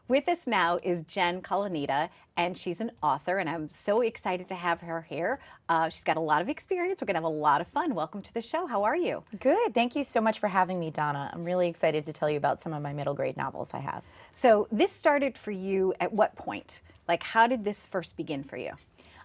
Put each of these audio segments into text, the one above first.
With us now is Jen Calonita, and she's an author, and I'm so excited to have her here. She's got a lot of experience. We're going to have a lot of fun. Welcome to the show. How are you? Good. Thank you so much for having me, Donna. I'm really excited to tell you about some of my middle grade novels I have. So this started for you at what point? Like, how did this first begin for you?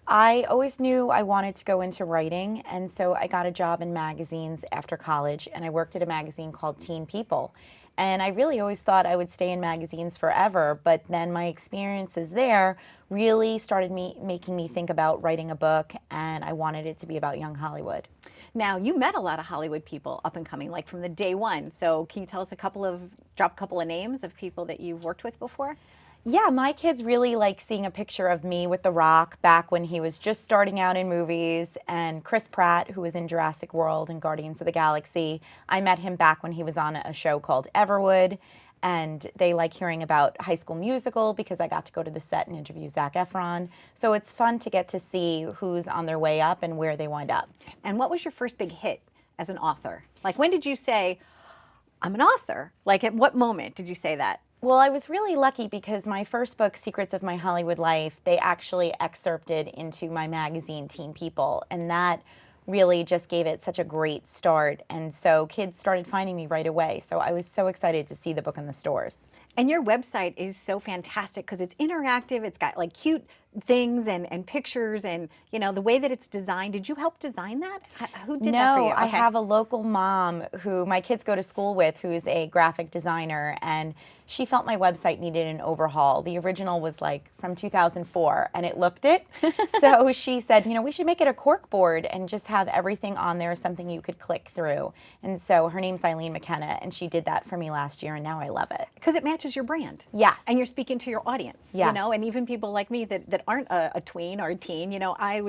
I always knew I wanted to go into writing, and so I got a job in magazines after college, and I worked at a magazine called Teen People. And I really always thought I would stay in magazines forever, but then my experiences there really started making me think about writing a book, and I wanted it to be about young Hollywood. Now, you met a lot of Hollywood people up and coming, like from the day one. So can you tell us drop a couple of names of people that you've worked with before? Yeah, my kids really like seeing a picture of me with The Rock back when he was just starting out in movies, and Chris Pratt, who was in Jurassic World and Guardians of the Galaxy. I met him back when he was on a show called Everwood, and they like hearing about High School Musical because I got to go to the set and interview Zac Efron. So it's fun to get to see who's on their way up and where they wind up. And what was your first big hit as an author? Like, when did you say, I'm an author? Like, at what moment did you say that? Well, I was really lucky because my first book, Secrets of My Hollywood Life, they actually excerpted into my magazine, Teen People, and that really just gave it such a great start. And so kids started finding me right away. So I was so excited to see the book in the stores. And your website is so fantastic because it's interactive. It's got like cute things and pictures, and you know the way that it's designed. Did you help design that? Who did that for you? No, I have a local mom who my kids go to school with who is a graphic designer, and she felt my website needed an overhaul. The original was like from 2004 and it looked it. So she said, you know, we should make it a cork board and just have everything on there, something you could click through. And so her name's Eileen McKenna, and she did that for me last year, and now I love it. Because it matches your brand. Yes. And you're speaking to your audience. Yes. You know, and even people like me that aren't a tween or a teen, you know, I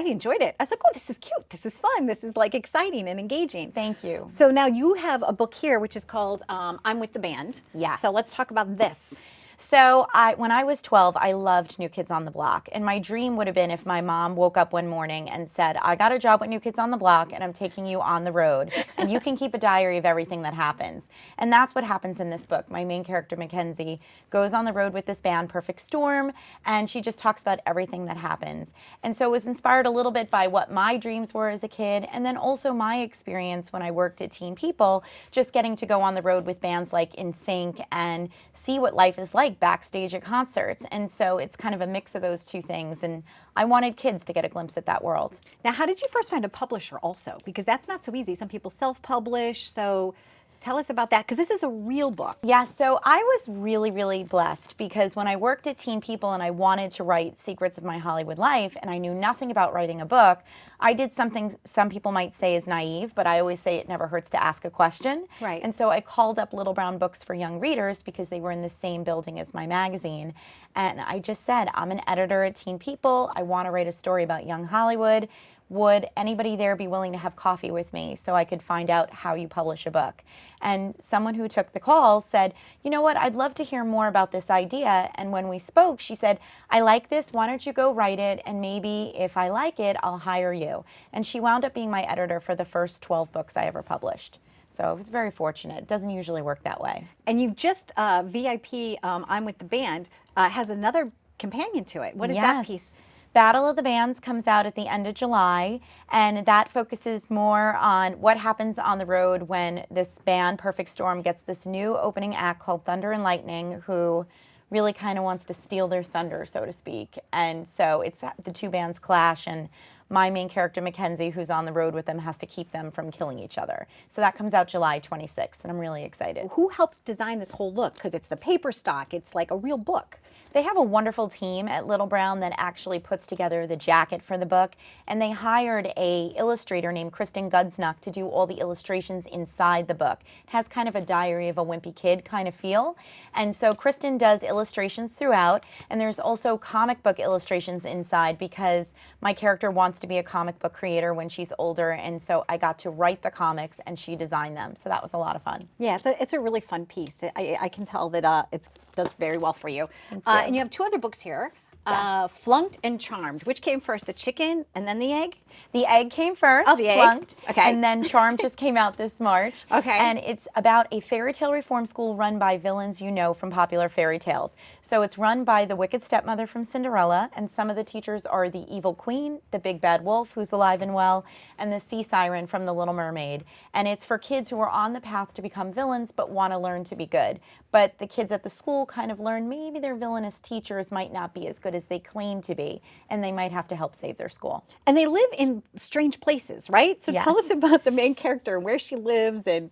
enjoyed it. I was like, oh, this is cute. This is fun. This is like exciting and engaging. Thank you. So now you have a book here, which is called I'm with the Band. Yes. So let's talk about this. So when I was 12, I loved New Kids on the Block. And my dream would have been if my mom woke up one morning and said, I got a job with New Kids on the Block and I'm taking you on the road. And you can keep a diary of everything that happens. And that's what happens in this book. My main character, Mackenzie, goes on the road with this band, Perfect Storm, and she just talks about everything that happens. And so it was inspired a little bit by what my dreams were as a kid, and then also my experience when I worked at Teen People, just getting to go on the road with bands like NSYNC and see what life is like backstage at concerts. And so it's kind of a mix of those two things, and I wanted kids to get a glimpse at that world. Now, how did you first find a publisher also? Because that's not so easy. Some people self-publish, so tell us about that, because this is a real book. Yeah, so I was really, really blessed because when I worked at Teen People and I wanted to write Secrets of My Hollywood Life and I knew nothing about writing a book, I did something some people might say is naive, but I always say it never hurts to ask a question. Right. And so I called up Little Brown Books for Young Readers because they were in the same building as my magazine. And I just said, I'm an editor at Teen People. I want to write a story about young Hollywood. Would anybody there be willing to have coffee with me so I could find out how you publish a book? And someone who took the call said, you know what, I'd love to hear more about this idea. And when we spoke, she said, I like this, why don't you go write it, and maybe if I like it, I'll hire you. And she wound up being my editor for the first 12 books I ever published. So I was very fortunate. It doesn't usually work that way. And you just, VIP, I'm with the Band, has another companion to it. What is that piece? Battle of the Bands comes out at the end of July, and that focuses more on what happens on the road when this band, Perfect Storm, gets this new opening act called Thunder and Lightning, who really kind of wants to steal their thunder, so to speak. And so it's the two bands clash, and my main character, Mackenzie, who's on the road with them, has to keep them from killing each other. So that comes out July 26th, and I'm really excited. Who helped design this whole look? Because it's the paper stock. It's like a real book. They have a wonderful team at Little Brown that actually puts together the jacket for the book, and they hired a illustrator named Kristen Gudsnuck to do all the illustrations inside the book. It has kind of a Diary of a Wimpy Kid kind of feel, and so Kristen does illustrations throughout, and there's also comic book illustrations inside because my character wants to be a comic book creator when she's older, and so I got to write the comics and she designed them, so that was a lot of fun. Yeah, it's a really fun piece. I can tell that it does very well for you. Thank you. And you have two other books here. Flunked and Charmed. Which came first, the chicken and then the egg? The egg came first, Oh, the egg. Flunked, Okay. and then Charmed just came out this March. Okay. And it's about a fairy tale reform school run by villains you know from popular fairy tales. So it's run by the wicked stepmother from Cinderella, and some of the teachers are the evil queen, the big bad wolf who's alive and well, and the sea siren from The Little Mermaid. And it's for kids who are on the path to become villains but want to learn to be good. But the kids at the school kind of learn maybe their villainous teachers might not be as good as they claim to be, and they might have to help save their school. And they live in strange places, right? So tell us Yes. about the main character, where she lives, and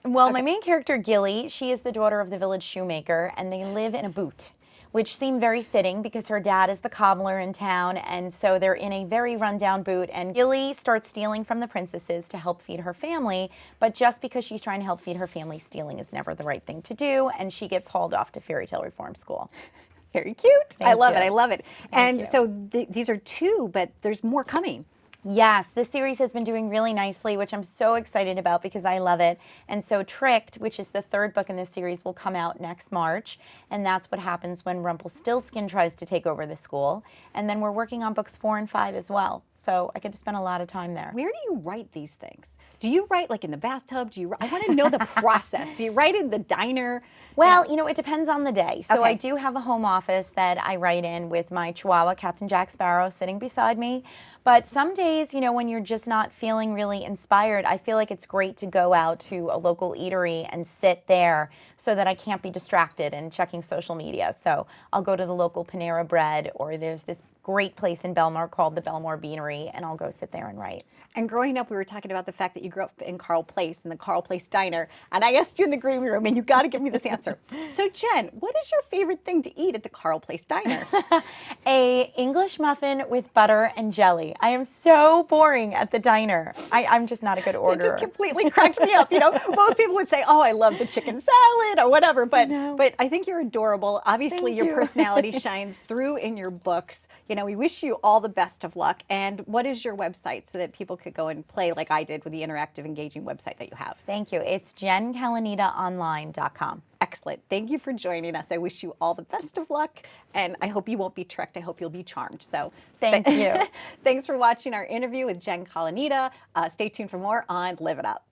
Well, my main character, Gilly, she is the daughter of the village shoemaker, and they live in a boot, which seemed very fitting because her dad is the cobbler in town, and so they're in a very rundown boot, and Gilly starts stealing from the princesses to help feed her family, but just because she's trying to help feed her family, stealing is never the right thing to do, and she gets hauled off to fairy tale reform school. very cute. I love you. it. I love it. And you. so these are 2, but there's more coming. Yes, this series has been doing really nicely, which I'm so excited about because I love it. And so Tricked, which is the 3rd book in this series, will come out next March. And that's what happens when Rumpelstiltskin tries to take over the school. And then we're working on books 4 and 5 as well. So I get to spend a lot of time there. Where do you write these things? Do you write like in the bathtub? I want to know the process. Do you write in the diner? Well, you know, it depends on the day. So Okay. I do have a home office that I write in with my Chihuahua, Captain Jack Sparrow, sitting beside me. But some days, you know, when you're just not feeling really inspired, I feel like it's great to go out to a local eatery and sit there so that I can't be distracted and checking social media. So I'll go to the local Panera Bread, or there's this great place in Belmar called the Belmar Beanery, and I'll go sit there and write. And growing up, we were talking about the fact that you grew up in Carl Place, in the Carl Place Diner. And I asked you in the green room, and you got to give me this answer. So, Jen, what is your favorite thing to eat at the Carl Place Diner? A English muffin with butter and jelly. I am so boring at the diner. I'm just not a good It orderer. just completely cracked me up. You know, most people would say, "Oh, I love the chicken salad" or whatever. But I think you're adorable. Obviously, Thank your you. personality shines through in your books. You know, we wish you all the best of luck. And what is your website so that people could go and play like I did with the interactive, engaging website that you have? Thank you. It's JenCalonitaOnline.com. Excellent. Thank you for joining us. I wish you all the best of luck, and I hope you won't be tricked. I hope you'll be charmed. So Thank you. Thanks for watching our interview with Jen Calonita. Stay tuned for more on Live It Up.